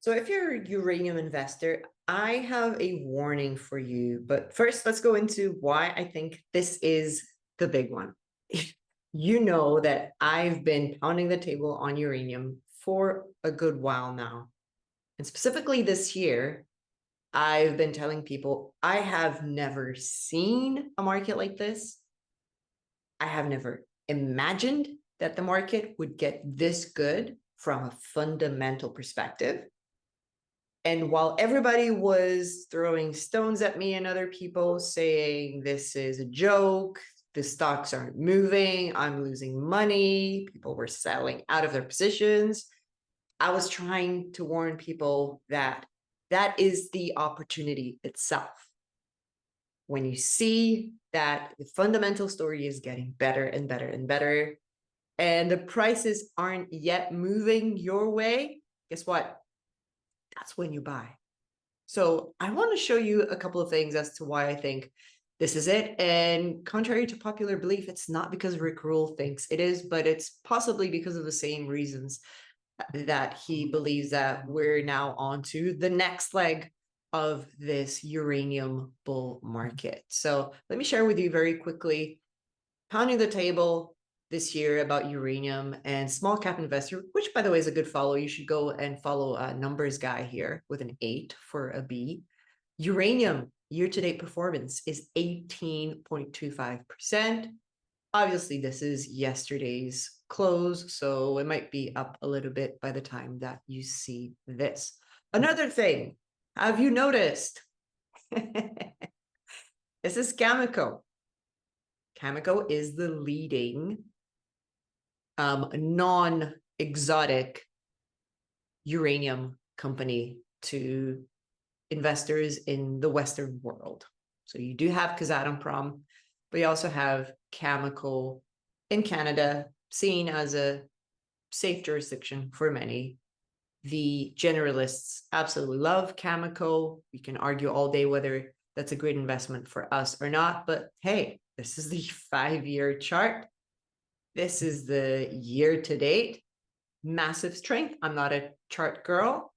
So if you're a uranium investor, I have a warning for you. But first, let's go into why I think this is the big one. You know that I've been pounding the table on uranium for a good while now. And specifically this year, I've been telling people I have never seen a market like this. I have never imagined that the market would get this good from a fundamental perspective. And while everybody was throwing stones at me and other people saying this is a joke, the stocks aren't moving, I'm losing money, people were selling out of their positions, I was trying to warn people that that is the opportunity itself. When you see that the fundamental story is getting better and better and better, and the prices aren't yet moving your way, guess what? That's when you buy. So I want to show you a couple of things as to why I think this is it. And contrary to popular belief, it's not because Rick Rule thinks it is, but it's possibly because of the same reasons that he believes that we're now on to the next leg of this uranium bull market. So let me share with you very quickly, pounding the table this year about uranium and small cap investor, which by the way is a good follow. You should go and follow a numbers guy here with an 8 for a B. Uranium year-to-date performance is 18.25%. Obviously, this is yesterday's close, so it might be up a little bit by the time that you see this. Another thing, have you noticed? This is Cameco. Cameco is the leading non-exotic uranium company to investors in the Western world. So you do have Kazatomprom, but you also have Cameco in Canada, seen as a safe jurisdiction for many. The generalists absolutely love Cameco. We can argue all day whether that's a great investment for us or not, but hey, this is the 5-year chart. This is the year to date. Massive strength. I'm not a chart girl,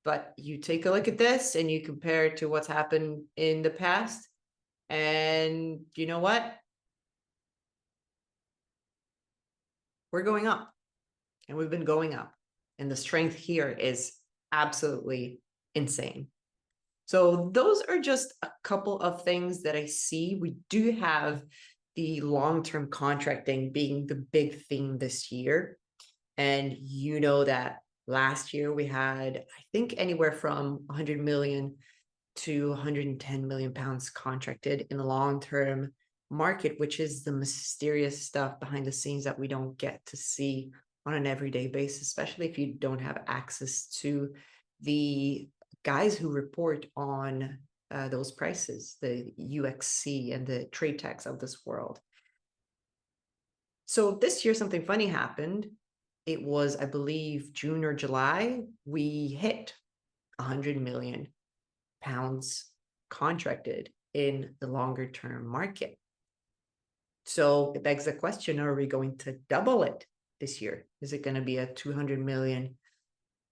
but you take a look at this and you compare it to what's happened in the past. And you know what? We're going up and we've been going up. And the strength here is absolutely insane. So those are just a couple of things that I see. We do have the long-term contracting being the big theme this year. And you know that last year we had, I think, anywhere from 100 million to 110 million pounds contracted in the long-term market, which is the mysterious stuff behind the scenes that we don't get to see on an everyday basis, especially if you don't have access to the guys who report on those prices, the UXC and the trade tax of this world. So this year, something funny happened. It was, I believe, June or July, we hit 100 million pounds contracted in the longer term market. So it begs the question, are we going to double it this year? Is it going to be a 200 million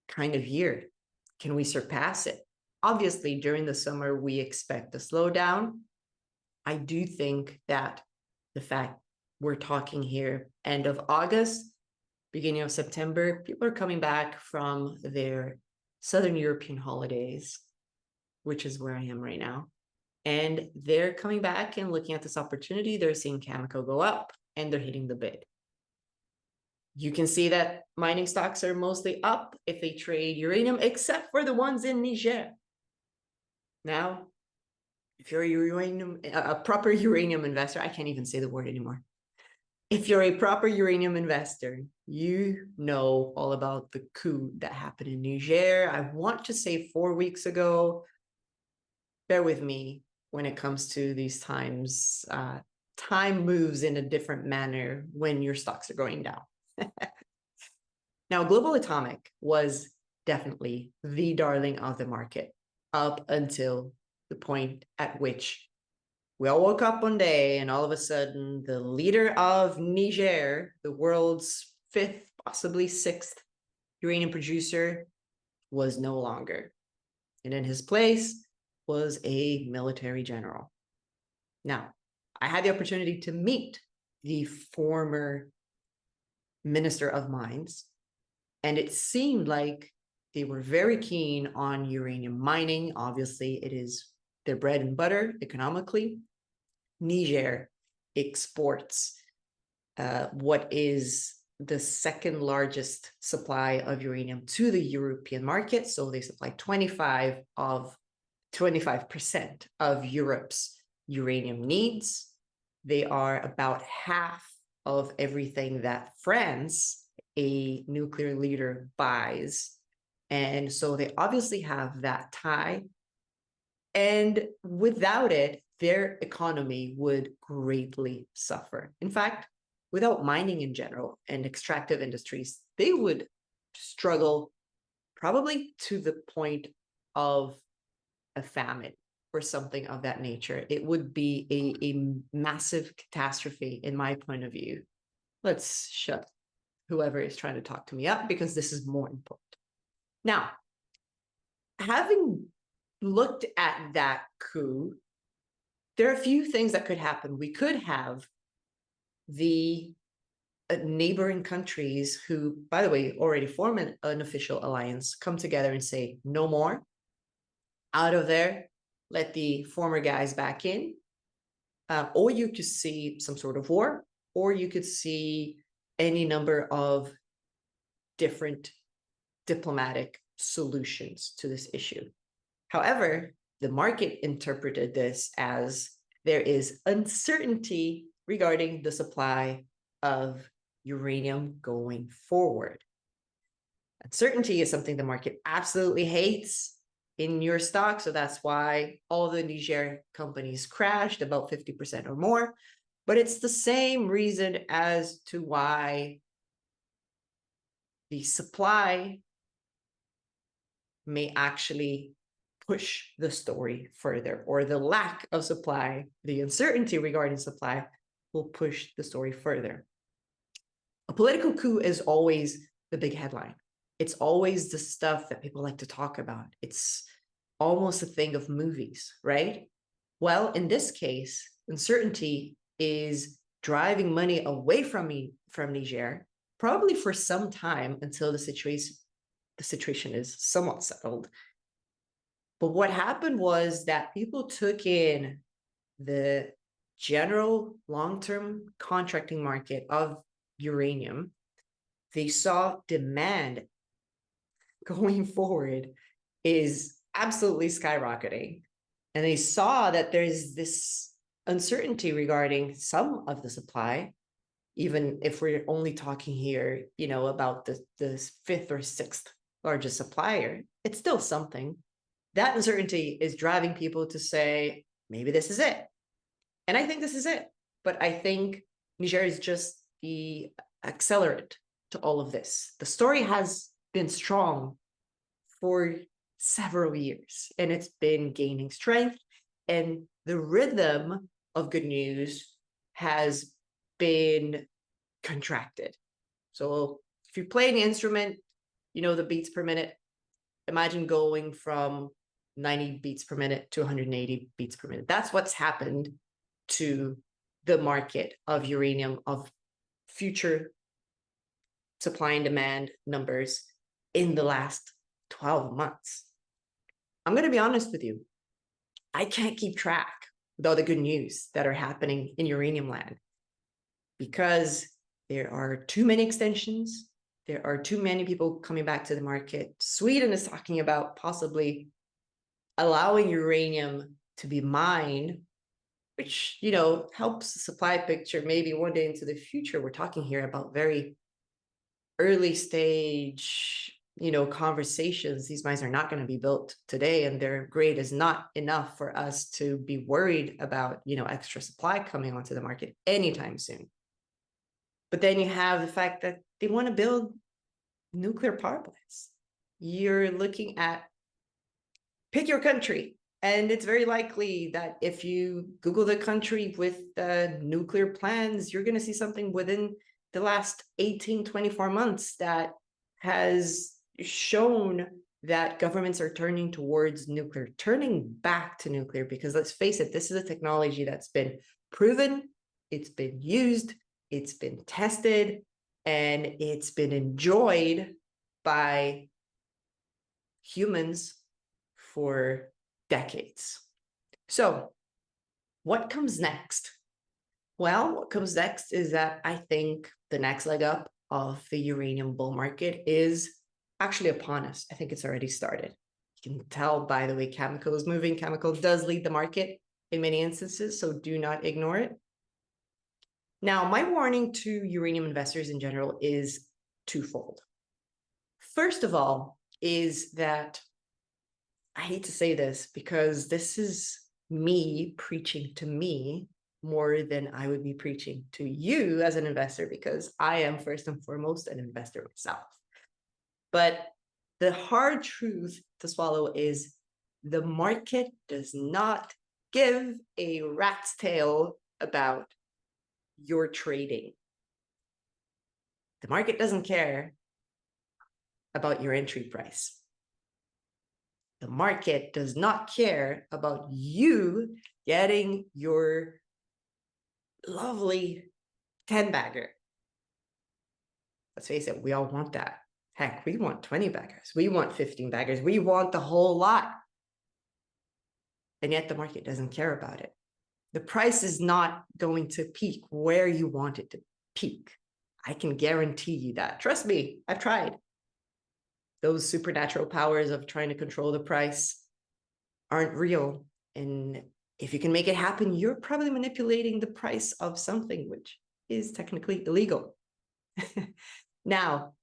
kind of year? Can we surpass it? Obviously, during the summer, we expect a slowdown. I do think that the fact we're talking here end of August, beginning of September, people are coming back from their Southern European holidays, which is where I am right now. And they're coming back and looking at this opportunity. They're seeing Cameco go up and they're hitting the bid. You can see that mining stocks are mostly up if they trade uranium, except for the ones in Niger. Now, if you're a proper uranium investor, I can't even say the word anymore. If you're a proper uranium investor, you know all about the coup that happened in Niger. I want to say 4 weeks ago. Bear with me when it comes to these times. Time moves in a different manner when your stocks are going down. Now, Global Atomic was definitely the darling of the market up until the point at which we all woke up one day and all of a sudden the leader of Niger, the world's 5th, possibly 6th uranium producer, was no longer. And in his place was a military general. Now, I had the opportunity to meet the former Minister of Mines, and it seemed like they were very keen on uranium mining. Obviously, it is their bread and butter economically. Niger exports what is the second largest supply of uranium to the European market. So they supply 25% of Europe's uranium needs. They are about half of everything that France, a nuclear leader, buys. And so they obviously have that tie. And without it, their economy would greatly suffer. In fact, without mining in general and extractive industries, they would struggle probably to the point of a famine or something of that nature. It would be a massive catastrophe in my point of view. Let's shut whoever is trying to talk to me up because this is more important. Now, having looked at that coup, there are a few things that could happen. We could have the neighboring countries who, by the way, already form an official alliance, come together and say, no more, out of there, let the former guys back in. Or you could see some sort of war, or you could see any number of different diplomatic solutions to this issue. However, the market interpreted this as there is uncertainty regarding the supply of uranium going forward. Uncertainty is something the market absolutely hates in your stock. So that's why all the Niger companies crashed about 50% or more. But it's the same reason as to why the supply may actually push the story further, or the lack of supply, the uncertainty regarding supply will push the story further. A political coup is always the big headline. It's always the stuff that people like to talk about. It's almost a thing of movies, right? Well, in this case, uncertainty is driving money away from Niger, probably for some time until the situation is somewhat settled. But what happened was that people took in the general long-term contracting market of uranium. They saw demand going forward is absolutely skyrocketing. And they saw that there's this uncertainty regarding some of the supply, even if we're only talking here, about the fifth or sixth largest supplier, it's still something. That uncertainty is driving people to say, maybe this is it. And I think this is it. But I think Niger is just the accelerant to all of this. The story has been strong for several years, and it's been gaining strength. And the rhythm of good news has been contracted. So if you play an instrument, the beats per minute, imagine going from 90 beats per minute to 180 beats per minute. That's what's happened to the market of uranium, of future supply and demand numbers in the last 12 months. I'm going to be honest with you. I can't keep track with all the good news that are happening in uranium land because there are too many extensions. There are too many people coming back to the market. Sweden is talking about possibly allowing uranium to be mined, which, helps the supply picture maybe one day into the future. We're talking here about very early stage, conversations. These mines are not going to be built today, and their grade is not enough for us to be worried about, extra supply coming onto the market anytime soon. But then you have the fact that they want to build nuclear power plants. You're looking at, pick your country, and it's very likely that if you Google the country with nuclear plans, you're going to see something within the last 18, 24 months that has shown that governments are turning towards nuclear, turning back to nuclear, because let's face it, this is a technology that's been proven, it's been used, it's been tested, and it's been enjoyed by humans for decades. So what comes next? Well, what comes next is that I think the next leg up of the uranium bull market is actually upon us. I think it's already started. You can tell by the way Cameco is moving. Cameco does lead the market in many instances, so do not ignore it. Now, my warning to uranium investors in general is twofold. First of all, is that I hate to say this because this is me preaching to me more than I would be preaching to you as an investor, because I am first and foremost an investor myself. But the hard truth to swallow is the market does not give a rat's tail about your trading. The market doesn't care about your entry price. The market does not care about you getting your lovely 10-bagger. Let's face it, we all want that. Heck, we want 20 baggers. We want 15 baggers. We want the whole lot. And yet the market doesn't care about it. The price is not going to peak where you want it to peak. I can guarantee you that. Trust me, I've tried. Those supernatural powers of trying to control the price aren't real. And if you can make it happen, you're probably manipulating the price of something, which is technically illegal. Now,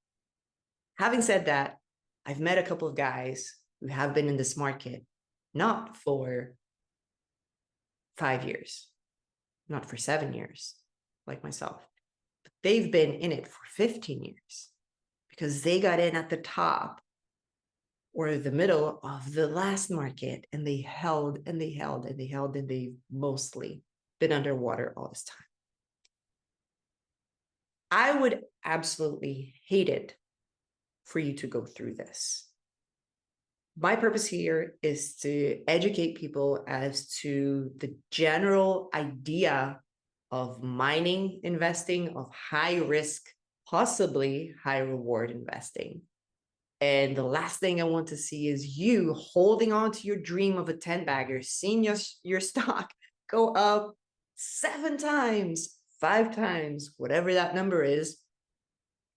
having said that, I've met a couple of guys who have been in this market, not for 5 years, not for 7 years, like myself, but they've been in it for 15 years because they got in at the top or the middle of the last market, and they held and they held and they held, and they've mostly been underwater all this time. I would absolutely hate it for you to go through this. My purpose here is to educate people as to the general idea of mining investing, of high risk, possibly high reward investing. And the last thing I want to see is you holding on to your dream of a 10-bagger, seeing your stock go up 7 times, 5 times, whatever that number is,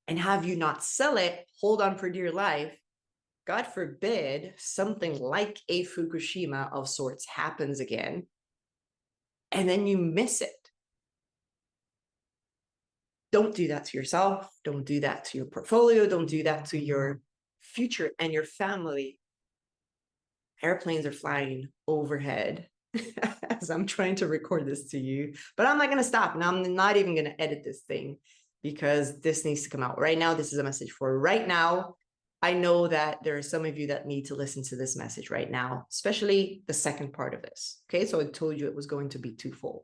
and have you not sell it, hold on for dear life. God forbid something like a Fukushima of sorts happens again, and then you miss it. Don't do that to yourself. Don't do that to your portfolio. Don't do that to your future and your family. Airplanes are flying overhead as I'm trying to record this to you, but I'm not going to stop, and I'm not even going to edit this thing because this needs to come out right now. This is a message for right now. I know that there are some of you that need to listen to this message right now, especially the second part of this. Okay, so I told you it was going to be twofold.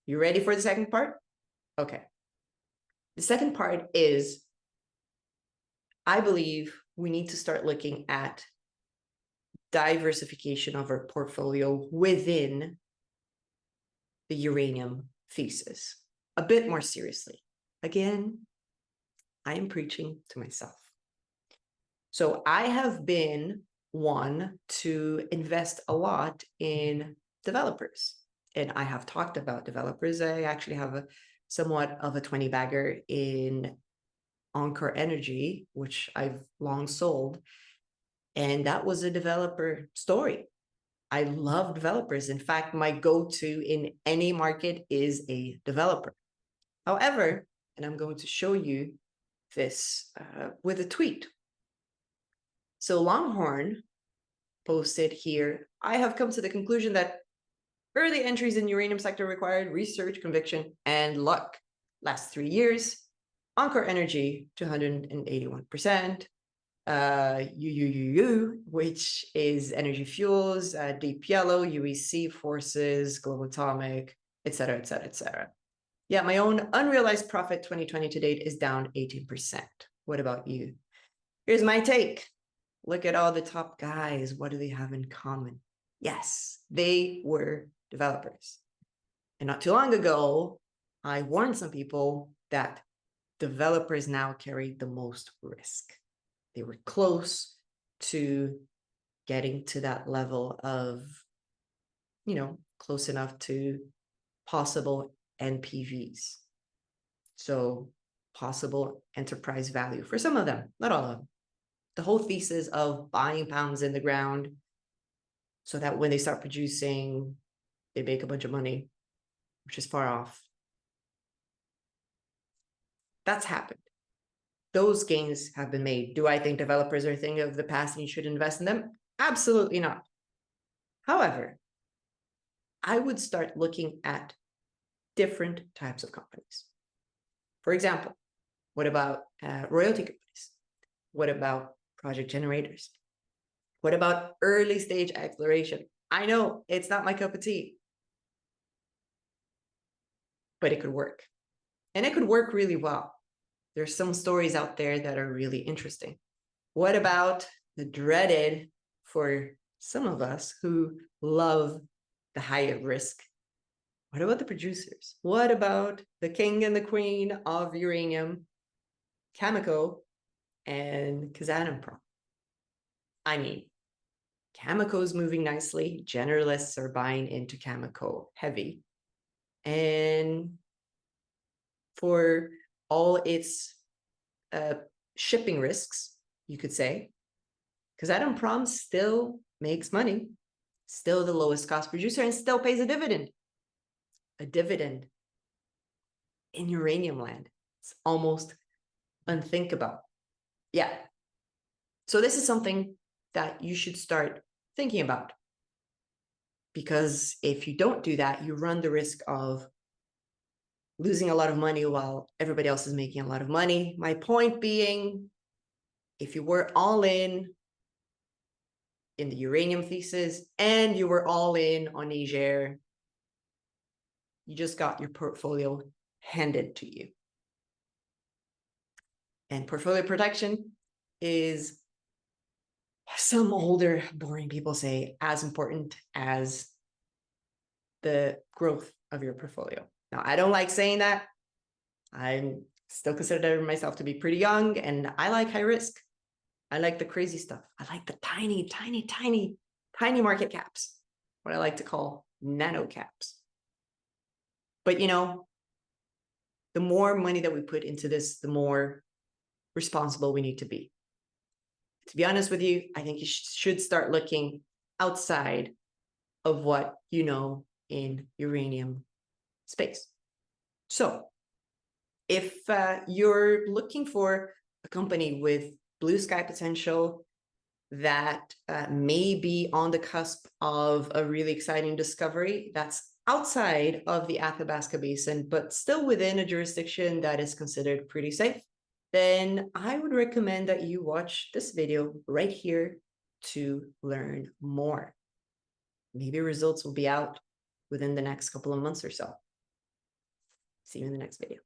You ready for the second part? Okay. The second part is, I believe we need to start looking at diversification of our portfolio within the uranium thesis a bit more seriously. Again, I am preaching to myself. So I have been one to invest a lot in developers, and I have talked about developers. I actually have somewhat of a 20-bagger in Encore Energy, which I've long sold. And that was a developer story. I love developers. In fact, my go-to in any market is a developer. However, and I'm going to show you this with a tweet. So Longhorn posted here, I have come to the conclusion that early entries in uranium sector required research, conviction, and luck. Last 3 years, Encore Energy, 281%. Which is Energy Fuels, Deep Yellow, UEC, Forces, Global Atomic, etc., etc., etc. Yeah, my own unrealized profit 2020 to date is down 18%. What about you? Here's my take. look at all the top guys. What do they have in common? Yes, they were developers. And not too long ago, I warned some people that developers now carry the most risk. They were close to getting to that level of, close enough to possible NPVs. So possible enterprise value for some of them, not all of them. The whole thesis of buying pounds in the ground so that when they start producing, they make a bunch of money, which is far off. That's happened. Those gains have been made. Do I think developers are a thing of the past and you should invest in them? Absolutely not. However, I would start looking at different types of companies. For example, what about royalty companies? What about project generators? What about early stage exploration? I know it's not my cup of tea, but it could work. And it could work really well. There's some stories out there that are really interesting. What about the dreaded, for some of us who love the higher risk? What about the producers? What about the king and the queen of uranium, Cameco and Kazatomprom? I mean, Cameco's moving nicely. Generalists are buying into Cameco heavy. And for all its shipping risks, you could say, Kazatomprom still makes money, still the lowest cost producer, and still pays a dividend. A dividend in uranium land. It's almost unthinkable. Yeah. So this is something that you should start thinking about. Because if you don't do that, you run the risk of losing a lot of money while everybody else is making a lot of money. My point being, if you were all in the uranium thesis and you were all in on Niger, you just got your portfolio handed to you. And portfolio protection is, some older, boring people say, as important as the growth of your portfolio. Now, I don't like saying that. I'm still consider myself to be pretty young, and I like high risk. I like the crazy stuff. I like the tiny, tiny, tiny, tiny market caps, what I like to call nano caps. But, the more money that we put into this, the more responsible we need to be. To be honest with you, I think you should start looking outside of what you know in uranium space. So if you're looking for a company with blue sky potential that may be on the cusp of a really exciting discovery that's outside of the Athabasca Basin, but still within a jurisdiction that is considered pretty safe, then I would recommend that you watch this video right here to learn more. Maybe results will be out within the next couple of months or so. See you in the next video.